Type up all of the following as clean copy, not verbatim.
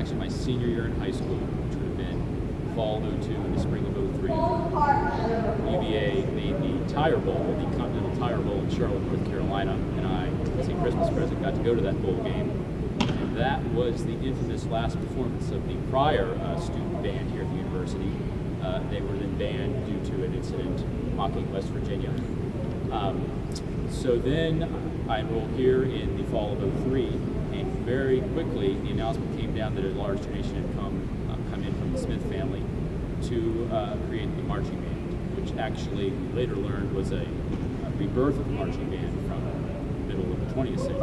actually my senior year in high school, which would have been fall of '02 and the spring of '03. UVA made the Tire Bowl, the Continental Tire Bowl in Charlotte, North Carolina, and I, as a Christmas present, got to go to that bowl game. And that was the infamous last performance of the prior student band here at the university. They were then banned due to an incident mocking West Virginia. So then I enrolled here in the fall of '03, and very quickly the announcement came down that a large donation had come in from the Smith family to create the marching band, which actually we later learned was a rebirth of the marching band from the middle of the 20th century.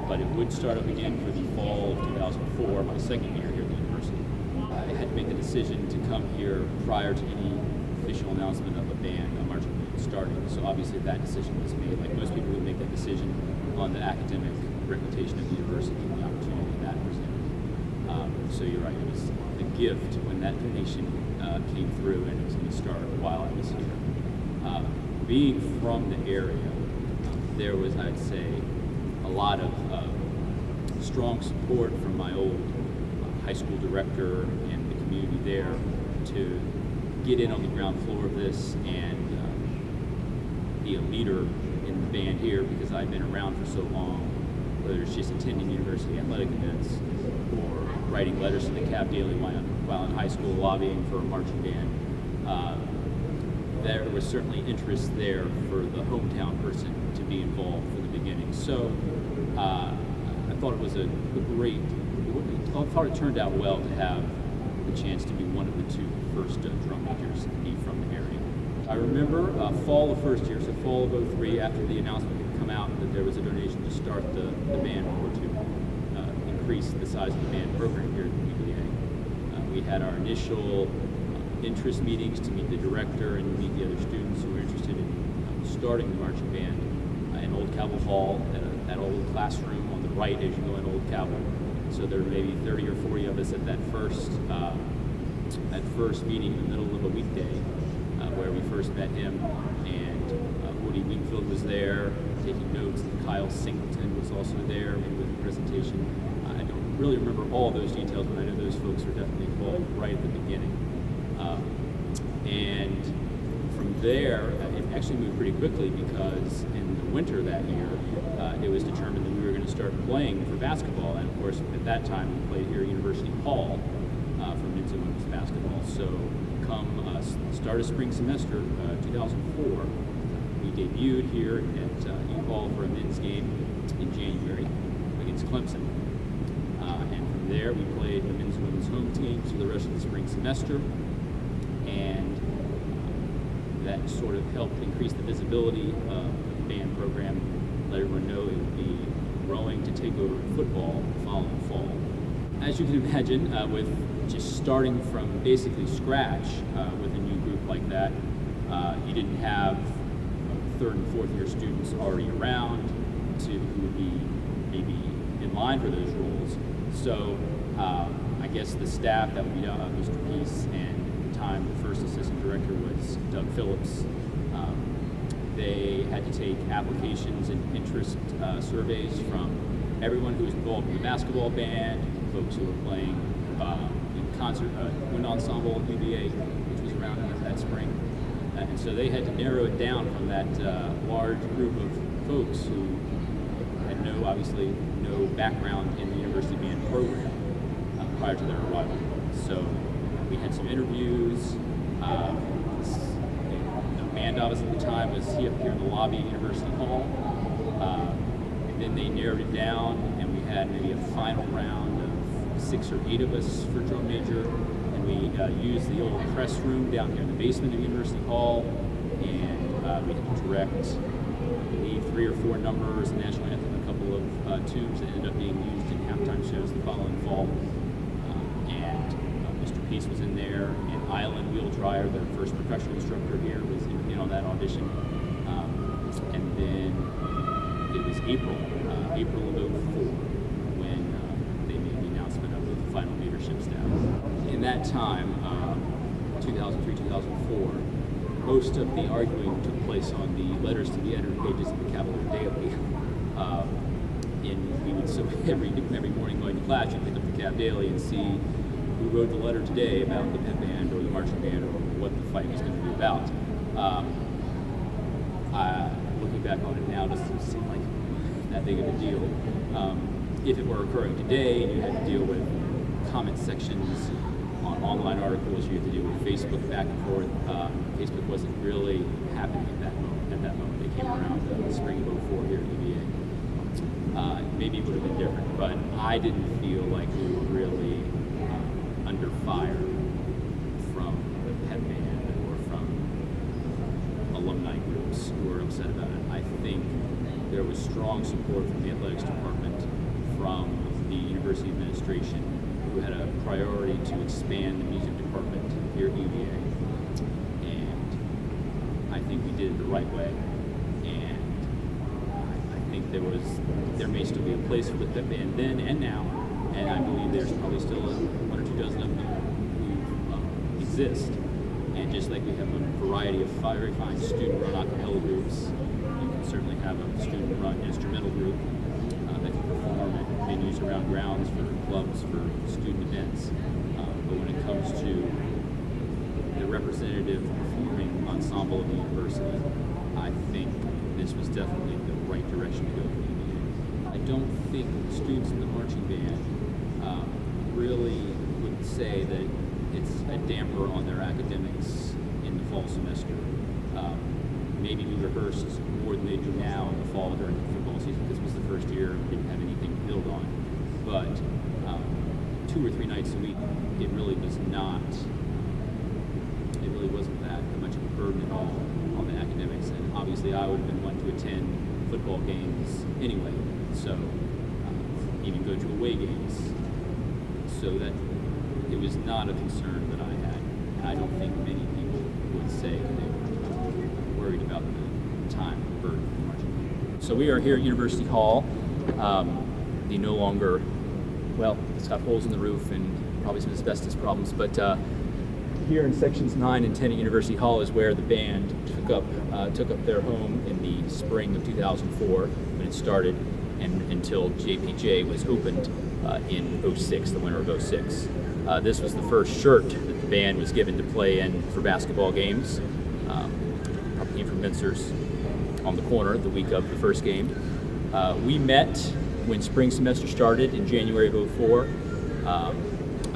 But it would start up again for the fall of 2004, my second year here at the university. I had to make the decision to come here prior to any official announcement of a marching band starting. So obviously that decision was made, like most people would make that decision on the academic reputation of the university and the opportunity that presented. So you're right, it was a gift when that donation came through, and it was going to start while I was here. Being from the area, there was, I'd say, a lot of strong support from my old high school director and the community there to get in on the ground floor of this and be a leader in the band here, because I've been around for so long, whether it's just attending university athletic events or writing letters to the Cavalier while in high school, lobbying for a marching band. There was certainly interest there for the hometown person to be involved from the beginning. So I thought it was I thought it turned out well to have the chance to be one of the two first drum majors to be from the area. I remember fall of first year, so fall of '03, after the announcement had come out that there was a donation to start the band or to increase the size of the band program here at the UVA. We had our initial interest meetings to meet the director and meet the other students who were interested in starting the marching band in Old Cabell Hall at that old classroom on the right as you go in Old Cabell. So there were maybe 30 or 40 of us at that first meeting in the middle of a weekday where we first met him, and Woody Wingfield was there taking notes, and Kyle Singleton was also there with a presentation. I don't really remember all those details, but I know those folks were definitely involved right at the beginning. And from there, it actually moved pretty quickly, because in the winter that year, it was determined that we were going to start playing for basketball. And of course, at that time, we played here at University Hall for men's and women's basketball. So come start of spring semester, 2004, we debuted here at U Hall for a men's game in January against Clemson. And from there, we played the men's and women's home teams for the rest of the spring semester. And that sort of helped increase the visibility of the band program, let everyone know it would be growing to take over football the following fall. As you can imagine, with just starting from basically scratch with a new group like that, you didn't have third and fourth year students already around who would be maybe in line for those roles. So I guess the staff, that would be Mr. Peace, and time the first assistant director was Doug Phillips. They had to take applications and interest surveys from everyone who was involved in the basketball band, folks who were playing in concert, wind ensemble at UVA, which was around that spring. And so they had to narrow it down from that large group of folks who had obviously no background in the university band program prior to their arrival. So we had some interviews. Band office at the time was up here in the lobby at University Hall. And then they narrowed it down, and we had maybe a final round of 6 or 8 of us for drum major. And we used the old press room down here in the basement of University Hall, and we had to direct, I believe, 3 or 4 numbers, the national anthem, a couple of tunes that ended up being used in halftime shows the following fall. Mr. Peace was in there, and Island Wheel Dryer, the first percussion instructor here, was in on that audition. And then it was April of '04 when they made the announcement of the final leadership staff. In that time, 2003, 2004, most of the arguing took place on the letters to the editor pages of the Cavalier Daily. So every morning going to class, you pick up the Cavalier and see who wrote the letter today about the pep band or the marching band or what the fight was going to be about. Looking back on it now, it doesn't seem like that big of a deal. If it were occurring today, you had to deal with comment sections on online articles. You had to deal with Facebook back and forth. Facebook wasn't really happening at that moment. They came around the spring of '04 here at UVA. Maybe it would have been different, but I didn't feel like we were really under fire from the pep band or from alumni groups who were upset about it. I think there was strong support from the athletics department, from the university administration, who had a priority to expand the music department here at UVA. And I think we did it the right way. And I think there may still be a place for the pep band then and now. And I believe there's probably still one or two dozen of them who exist. And just like we have a variety of very fine student-run a cappella groups, you can certainly have a student-run instrumental group that can perform at venues around grounds for clubs, for student events. But when it comes to the representative performing ensemble of the university, I think this was definitely the right direction to go for UVA. I don't think students in the marching band really would say that it's a damper on their academics in the fall semester. Maybe we rehearse more than they do now in the fall during the football season. This was the first year and we didn't have anything to build on. But 2 or 3 nights a week, it really wasn't that much of a burden at all on the academics. And obviously I would have been one to attend football games anyway. So even go to away games. So that it was not a concern that I had. And I don't think many people would say that they were worried about the time burden of marching band. So we are here at University Hall. The no longer, well, it's got holes in the roof and probably some asbestos problems, but here in sections 9 and 10 at University Hall is where the band took up their home in the spring of 2004 when it started, and until JPJ was opened in '06, the winter of '06. This was the first shirt that the band was given to play in for basketball games. Probably came from Mincer's on the corner the week of the first game. We met when spring semester started in January of '04.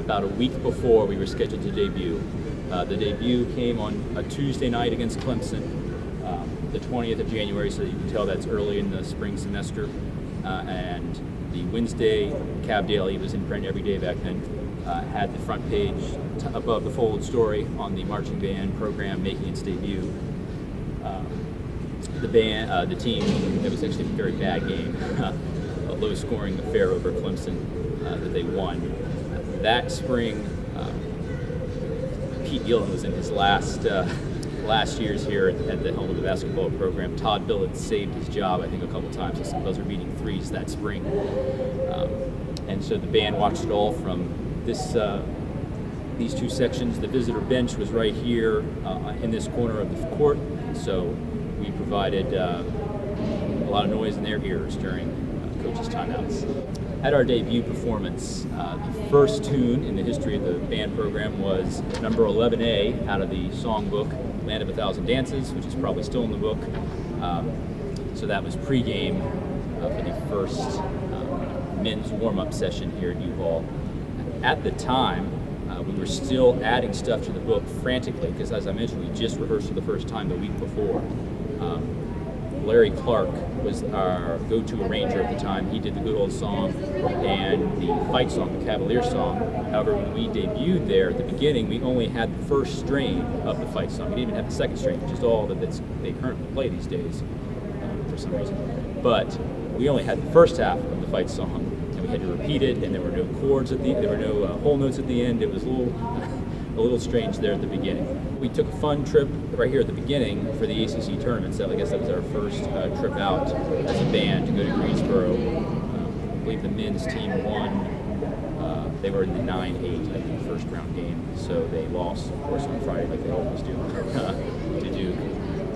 About a week before we were scheduled to debut. The debut came on a Tuesday night against Clemson, the 20th of January, so you can tell that's early in the spring semester. And the Wednesday, Cavalier was in print every day back then, had the front page above the folded story on the marching band program making its debut. The team, it was actually a very bad game, a low-scoring affair over Clemson that they won. That spring, Pete Gillen was in his last years here at the helm of the basketball program. Todd Billett saved his job, I think, a couple times with some buzzer-beating threes that spring. And so the band watched it all from these 2 sections. The visitor bench was right here in this corner of the court, so we provided a lot of noise in their ears during coaches' timeouts. At our debut performance, the first tune in the history of the band program was number 11A out of the songbook Land of a Thousand Dances, which is probably still in the book. So that was pregame for the first men's warm-up session here at U-Hall. At the time, we were still adding stuff to the book frantically because, as I mentioned, we just rehearsed for the first time the week before. Larry Clark was our go-to arranger at the time. He did the Good Old Song and the fight song, the Cavalier song. However, when we debuted there at the beginning, we only had the first strain of the fight song. We didn't even have the second strain, which is all that they currently play these days for some reason. But we only had the first half of the fight song, and we had to repeat it, and there were no chords there were no whole notes at the end. It was a little strange there at the beginning. We took a fun trip right here at the beginning for the ACC tournament, so I guess that was our first trip out as a band to go to Greensboro. I believe the men's team won. They were in the 9-8, I think, first round game, so they lost, of course, on Friday like they always do to Duke.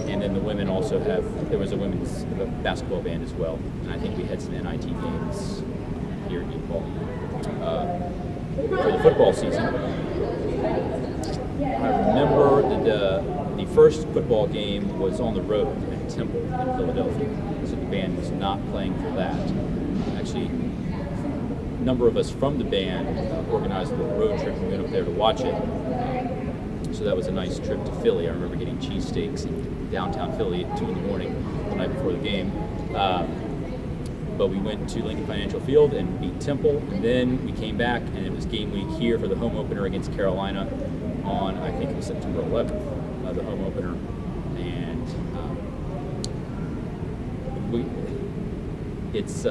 And then the women also there was a women's basketball band as well, and I think we had some NIT games here at U-Ball. for the football season. I remember the first football game was on the road at Temple in Philadelphia, so the band was not playing for that. Actually, a number of us from the band organized a little road trip and went up there to watch it. So that was a nice trip to Philly. I remember getting cheesesteaks in downtown Philly at 2 in the morning the night before the game. But we went to Lincoln Financial Field and beat Temple, and then we came back, and it was game week here for the home opener against Carolina on, I think it was September 11th, the home opener. And it's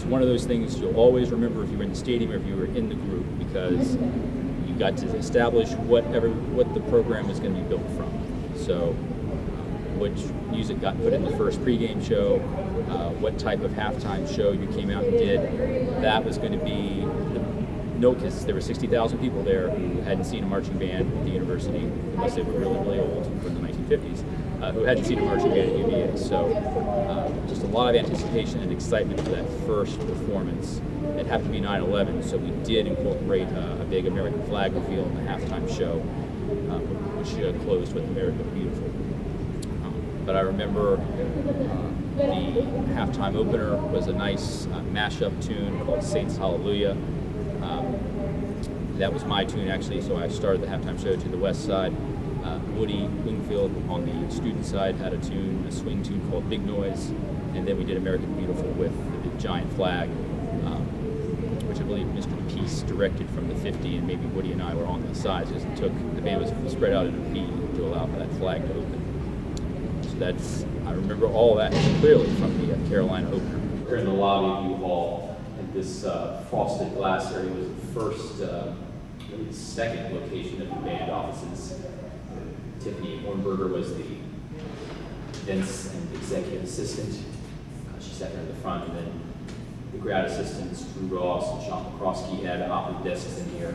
one of those things you'll always remember if you were in the stadium or if you were in the group, because you got to establish what the program was going to be built from. So which music got put in the first pregame show, what type of halftime show you came out and did. That was going to be because there were 60,000 people there who hadn't seen a marching band at the university, unless they were really, really old from the 1950s, who hadn't seen a marching band at UVA. So just a lot of anticipation and excitement for that first performance. It happened to be 9/11, so we did incorporate a big American flag reveal in the halftime show, which closed with America Beautiful. But I remember the halftime opener was a nice mashup tune called Saints Hallelujah. That was my tune, actually, so I started the halftime show to the west side. Woody Wingfield on the student side had a swing tune called Big Noise, and then we did American Beautiful with the giant flag, which I believe Mr. Peace directed from the 50, and maybe Woody and I were on the sides. The band was spread out in a V to allow for that flag to open. I remember all that clearly from the Carolina opener. We're in the lobby of U-Hall, and this frosted glass area was the first, really the second location of the band offices. Tiffany Hornberger was the events and executive assistant. She sat there in the front, and then the grad assistants, Drew Ross and Sean McCroskey, had opposite desks in here,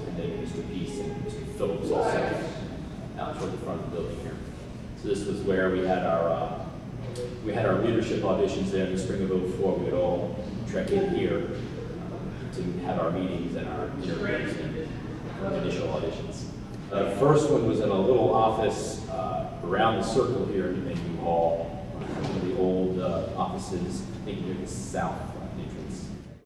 and then Mr. Peace and Mr. Phillips also out toward the front of the building here. So this was where we had our leadership auditions there in the spring of '04. We would all trek in here to have our meetings and our interviews and initial auditions. The first one was in a little office around the circle here in U Hall, one of the old offices, I think near the south